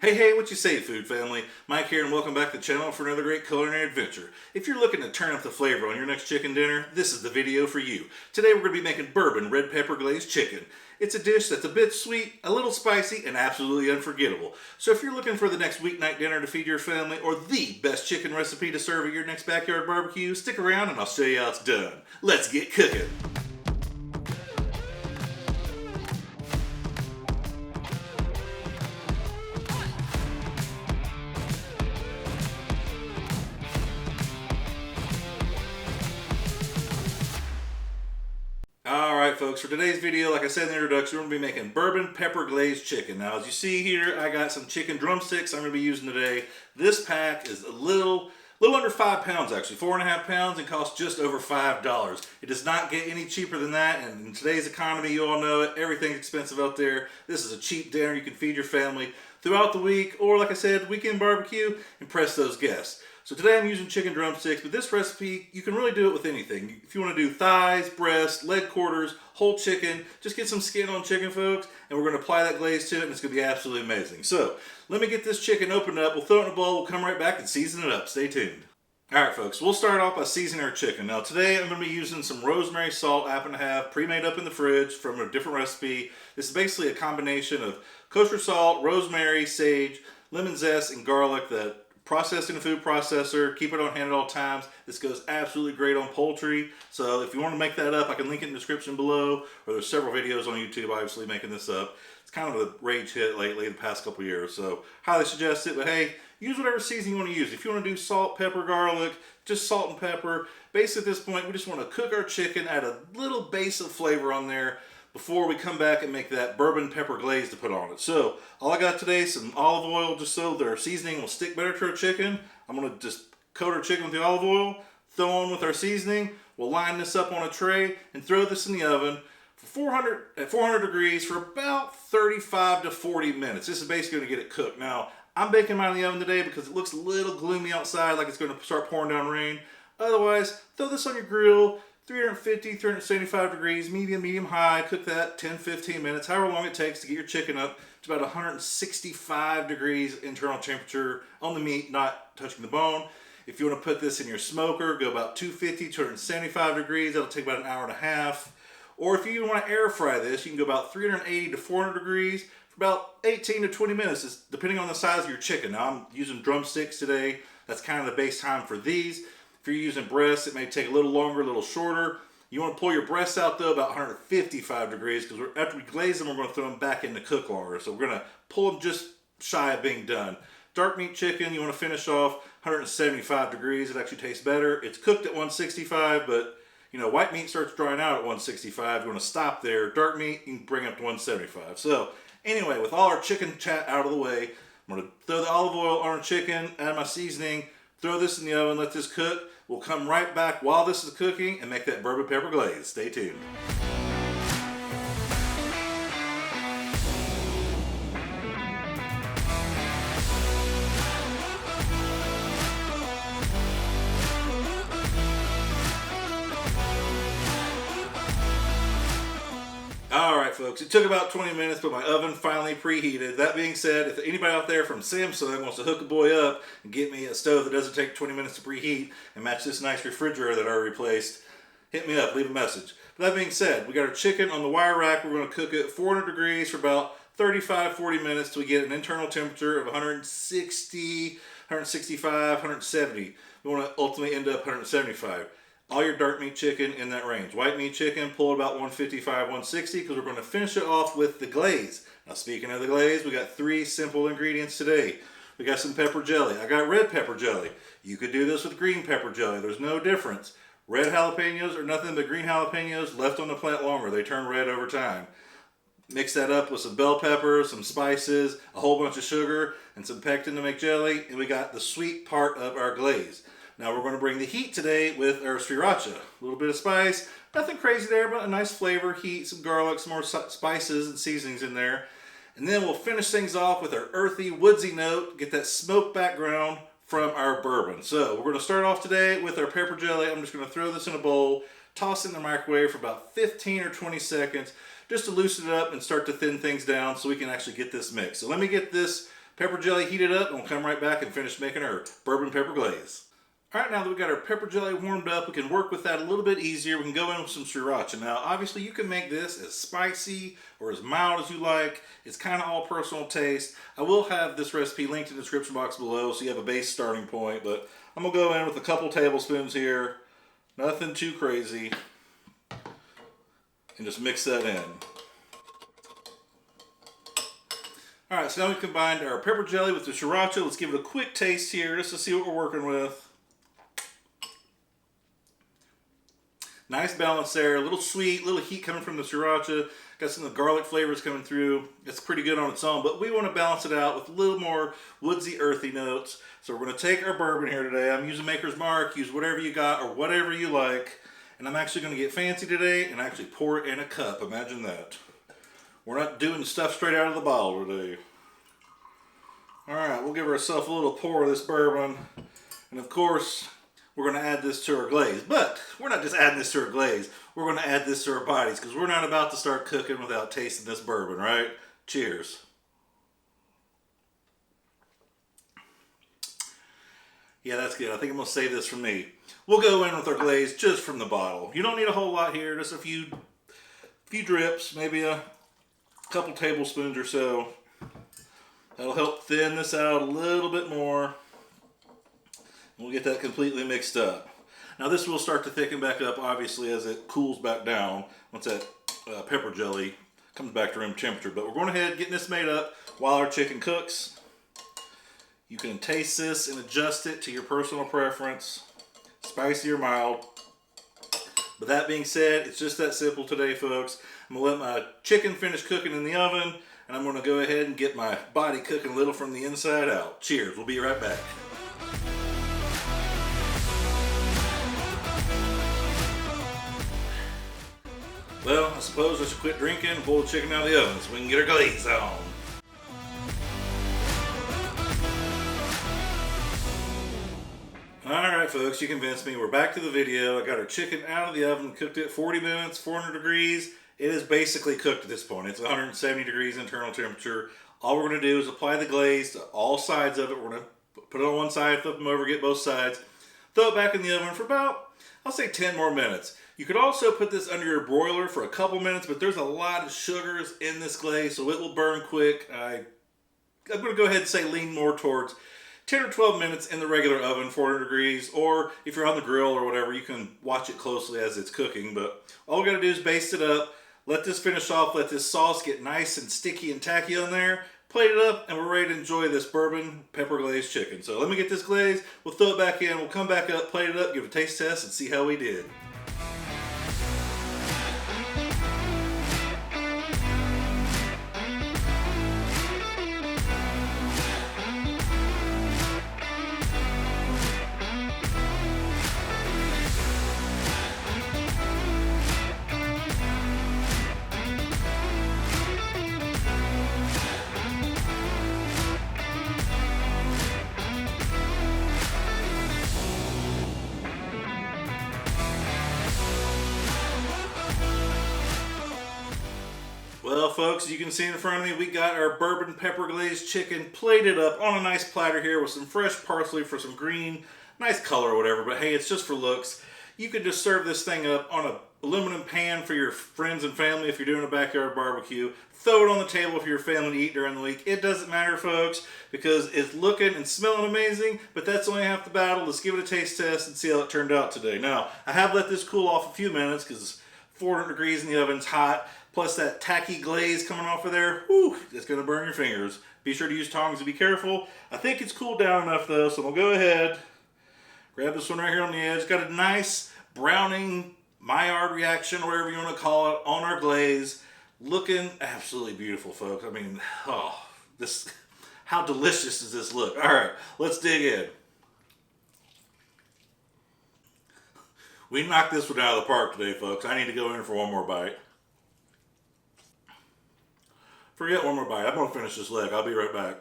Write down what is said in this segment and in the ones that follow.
Hey, what you say, food family? Mike here, and welcome back to the channel for another great culinary adventure. If you're looking to turn up the flavor on your next chicken dinner, this is the video for you. Today we're going to be making bourbon red pepper glazed chicken. It's a dish that's a bit sweet, a little spicy, and absolutely unforgettable. So if you're looking for the next weeknight dinner to feed your family, or the best chicken recipe to serve at your next backyard barbecue, stick around and I'll show you how it's done. Let's get cooking. Alright folks, for today's video, like I said in the introduction, we're going to be making bourbon pepper glazed chicken. Now as you see here, I got some chicken drumsticks I'm going to be using today. This pack is a little under 5 pounds actually, 4.5 pounds, and costs just over $5. It does not get any cheaper than that, and in today's economy, you all know it, everything's expensive out there. This is a cheap dinner you can feed your family throughout the week, or like I said, weekend barbecue, impress those guests. So today I'm using chicken drumsticks, but this recipe, you can really do it with anything. If you want to do thighs, breasts, leg quarters, whole chicken, just get some skin on chicken, folks, and we're going to apply that glaze to it, and it's going to be absolutely amazing. So let me get this chicken opened up. We'll throw it in a bowl. We'll come right back and season it up. Stay tuned. Alright folks, we'll start off by seasoning our chicken. Now today I'm going to be using some rosemary salt I happen to have pre-made up in the fridge from a different recipe. This is basically a combination of kosher salt, rosemary, sage, lemon zest, and garlic that processed in a food processor. Keep it on hand at all times. This goes absolutely great on poultry. So if you want to make that up, I can link it in the description below, or there's several videos on YouTube obviously making this up. It's kind of a rage hit lately the past couple years, so highly suggest it. But hey, use whatever seasoning you want to use. If you want to do salt, pepper, garlic, just salt and pepper. Basically at this point, we just want to cook our chicken, add a little base of flavor on there before we come back and make that bourbon pepper glaze to put on it. So all I got today is some olive oil, just so their seasoning will stick better to our chicken. I'm going to just coat our chicken with the olive oil, throw on with our seasoning. We'll line this up on a tray and throw this in the oven for at 400 degrees for about 35 to 40 minutes. This is basically going to get it cooked. Now, I'm baking mine in the oven today because it looks a little gloomy outside, like it's going to start pouring down rain. Otherwise, throw this on your grill, 350, 375 degrees, medium high. Cook that 10-15 minutes, however long it takes to get your chicken up to about 165 degrees internal temperature on the meat, not touching the bone. If you want to put this in your smoker, go about 250, 275 degrees. That'll take about an hour and a half. Or if you want to air fry this, you can go about 380 to 400 degrees for about 18 to 20 minutes, it's depending on the size of your chicken. Now I'm using drumsticks today. That's kind of the base time for these. If you're using breasts, it may take a little longer, a little shorter. You want to pull your breasts out though about 155 degrees, because after we glaze them, we're going to throw them back in to cook longer. So we're going to pull them just shy of being done. Dark meat chicken, you want to finish off 175 degrees. It actually tastes better. It's cooked at 165, but you know, white meat starts drying out at 165. You want to stop there. Dark meat, you can bring it up to 175. So anyway, with all our chicken chat out of the way, I'm going to throw the olive oil on our chicken, add my seasoning, throw this in the oven, let this cook. We'll come right back while this is cooking and make that bourbon pepper glaze. Stay tuned. Alright folks, it took about 20 minutes, but my oven finally preheated. That being said, if anybody out there from Samsung wants to hook a boy up and get me a stove that doesn't take 20 minutes to preheat and match this nice refrigerator that I replaced, hit me up, leave a message. But that being said, we got our chicken on the wire rack. We're going to cook it at 400 degrees for about 35-40 minutes till we get an internal temperature of 160, 165, 170. We want to ultimately end up 175. All your dark meat chicken in that range. White meat chicken, pull it about 155, 160, because we're going to finish it off with the glaze. Now speaking of the glaze, we got 3 simple ingredients today. We got some pepper jelly. I got red pepper jelly. You could do this with green pepper jelly. There's no difference. Red jalapenos are nothing but green jalapenos left on the plant longer. They turn red over time. Mix that up with some bell pepper, some spices, a whole bunch of sugar, and some pectin to make jelly, and we got the sweet part of our glaze. Now we're going to bring the heat today with our Sriracha. A little bit of spice, nothing crazy there, but a nice flavor, heat, some garlic, some more spices and seasonings in there. And then we'll finish things off with our earthy, woodsy note, get that smoke background from our bourbon. So we're going to start off today with our pepper jelly. I'm just going to throw this in a bowl, toss it in the microwave for about 15 or 20 seconds, just to loosen it up and start to thin things down so we can actually get this mixed. So let me get this pepper jelly heated up, and we'll come right back and finish making our bourbon pepper glaze. All right, now that we've got our pepper jelly warmed up, we can work with that a little bit easier. We can go in with some sriracha. Now, obviously, you can make this as spicy or as mild as you like. It's kind of all personal taste. I will have this recipe linked in the description box below, so you have a base starting point. But I'm going to go in with a couple tablespoons here. Nothing too crazy. And just mix that in. All right, so now we've combined our pepper jelly with the sriracha. Let's give it a quick taste here just to see what we're working with. Nice balance there, a little sweet, a little heat coming from the sriracha. Got some of the garlic flavors coming through. It's pretty good on its own, but we want to balance it out with a little more woodsy, earthy notes. So we're going to take our bourbon here today. I'm using Maker's Mark. Use whatever you got or whatever you like. And I'm actually going to get fancy today and actually pour it in a cup. Imagine that. We're not doing stuff straight out of the bottle today. All right, we'll give ourselves a little pour of this bourbon. And of course, we're going to add this to our glaze. But we're not just adding this to our glaze. We're going to add this to our bodies because we're not about to start cooking without tasting this bourbon, right? Cheers. Yeah, that's good. I think I'm going to save this for me. We'll go in with our glaze just from the bottle. You don't need a whole lot here. Just a few drips, maybe a couple tablespoons or so. That'll help thin this out a little bit more. We'll get that completely mixed up. Now this will start to thicken back up, obviously, as it cools back down once that pepper jelly comes back to room temperature. But we're going ahead getting this made up while our chicken cooks. You can taste this and adjust it to your personal preference, spicy or mild. But that being said, it's just that simple today, folks. I'm going to let my chicken finish cooking in the oven, and I'm going to go ahead and get my body cooking a little from the inside out. Cheers. We'll be right back. Well, I suppose I should quit drinking and pull the chicken out of the oven so we can get our glaze on. Alright folks, you convinced me. We're back to the video. I got our chicken out of the oven, cooked it 40 minutes, 400 degrees. It is basically cooked at this point. It's 170 degrees internal temperature. All we're going to do is apply the glaze to all sides of it. We're going to put it on one side, flip them over, get both sides. Throw it back in the oven for about, I'll say 10 more minutes. You could also put this under your broiler for a couple minutes, but there's a lot of sugars in this glaze, so it will burn quick. I'm going to go ahead and say lean more towards 10 or 12 minutes in the regular oven, 400 degrees, or if you're on the grill or whatever, you can watch it closely as it's cooking. But all we got to do is baste it up, let this finish off, let this sauce get nice and sticky and tacky on there, plate it up, and we're ready to enjoy this bourbon pepper glazed chicken. So let me get this glaze, we'll throw it back in, we'll come back up, plate it up, give it a taste test, and see how we did. Well, folks, as you can see in front of me, we got our bourbon pepper glazed chicken plated up on a nice platter here with some fresh parsley for some green, nice color or whatever, but hey, it's just for looks. You could just serve this thing up on an aluminum pan for your friends and family if you're doing a backyard barbecue. Throw it on the table for your family to eat during the week. It doesn't matter, folks, because it's looking and smelling amazing, but that's only half the battle. Let's give it a taste test and see how it turned out today. Now, I have let this cool off a few minutes because 400 degrees in the oven's hot. Plus that tacky glaze coming off of there, whew, it's going to burn your fingers. Be sure to use tongs and be careful. I think it's cooled down enough though, so we'll go ahead, grab this one right here on the edge. Got a nice browning Maillard reaction, or whatever you want to call it, on our glaze. Looking absolutely beautiful, folks. I mean, oh, this, how delicious does this look? All right, let's dig in. We knocked this one out of the park today, folks. I need to go in for one more bite. Forget one more bite. I'm going to finish this leg. I'll be right back.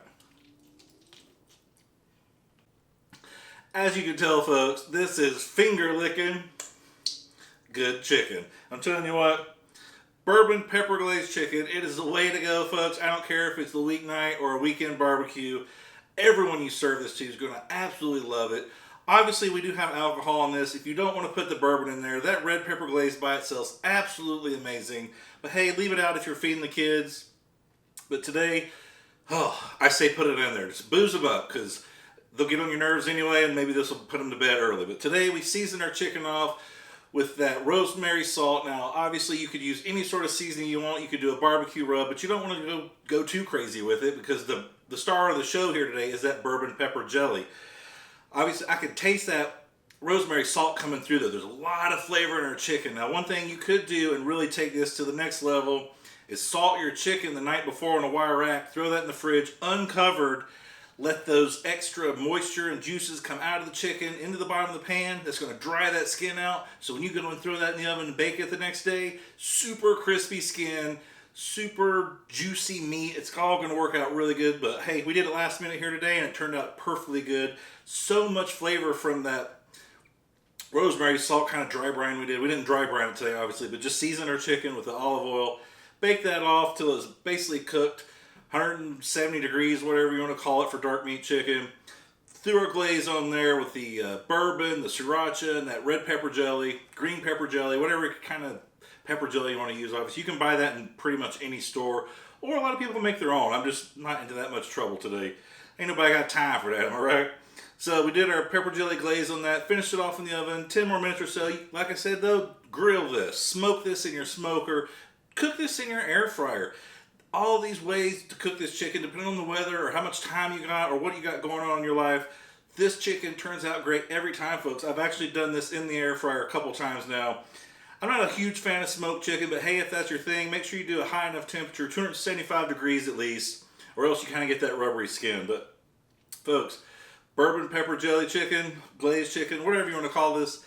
As you can tell, folks, this is finger licking good chicken. I'm telling you what, bourbon pepper glazed chicken. It is the way to go, folks. I don't care if it's the weeknight or a weekend barbecue. Everyone you serve this to is going to absolutely love it. Obviously, we do have alcohol in this. If you don't want to put the bourbon in there, that red pepper glaze by itself is absolutely amazing. But hey, leave it out if you're feeding the kids. But today, I say put it in there. Just booze them up, because they'll get on your nerves anyway, and maybe this will put them to bed early. But today, we season our chicken off with that rosemary salt. Now, obviously, you could use any sort of seasoning you want. You could do a barbecue rub, but you don't want to go too crazy with it, because the star of the show here today is that bourbon pepper jelly. Obviously, I can taste that rosemary salt coming through there. There's a lot of flavor in our chicken. Now, one thing you could do and really take this to the next level is salt your chicken the night before on a wire rack, throw that in the fridge uncovered, let those extra moisture and juices come out of the chicken into the bottom of the pan. That's going to dry that skin out. So when you go and throw that in the oven and bake it the next day, super crispy skin, super juicy meat. It's all going to work out really good. But hey, we did it last minute here today, and it turned out perfectly good. So much flavor from that rosemary salt kind of dry brine we did. We didn't dry brine it today, obviously, but just season our chicken with the olive oil. Bake that off till it's basically cooked, 170 degrees, whatever you want to call it for dark meat chicken. Threw our glaze on there with the bourbon, the sriracha, and that red pepper jelly, green pepper jelly, whatever kind of pepper jelly you want to use. Obviously, you can buy that in pretty much any store, or a lot of people make their own. I'm just not into that much trouble today. Ain't nobody got time for that, am I right? So we did our pepper jelly glaze on that, finished it off in the oven, 10 more minutes or so. Like I said though, grill this, smoke this in your smoker, cook this in your air fryer. All these ways to cook this chicken, depending on the weather or how much time you got or what you got going on in your life, this chicken turns out great every time, folks. I've actually done this in the air fryer a couple times now. I'm not a huge fan of smoked chicken, but hey, if that's your thing, make sure you do a high enough temperature, 275 degrees at least, or else you kind of get that rubbery skin. But folks, bourbon pepper jelly chicken, glazed chicken, whatever you want to call this,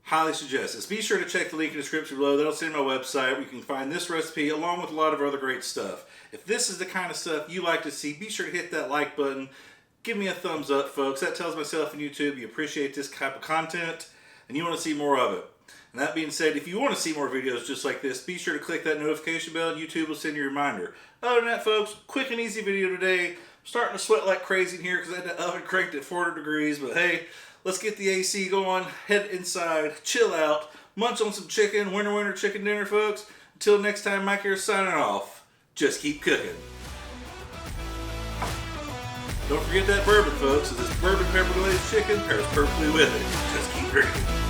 highly suggest this. Be sure to check the link in the description below. That'll send my website where you can find this recipe along with a lot of other great stuff. If this is the kind of stuff you like to see, be sure to hit that like button. Give me a thumbs up, folks. That tells myself and YouTube you appreciate this type of content and you want to see more of it. And that being said, if you want to see more videos just like this, be sure to click that notification bell and YouTube will send you a reminder. Other than that, folks, quick and easy video today. I'm starting to sweat like crazy in here because I had the oven cranked at 400 degrees, but hey, let's get the AC going, head inside, chill out, munch on some chicken, winter chicken dinner, folks. Until next time, Mike here signing off. Just keep cooking. Don't forget that bourbon, folks. This bourbon pepper glazed chicken pairs perfectly with it. Just keep drinking.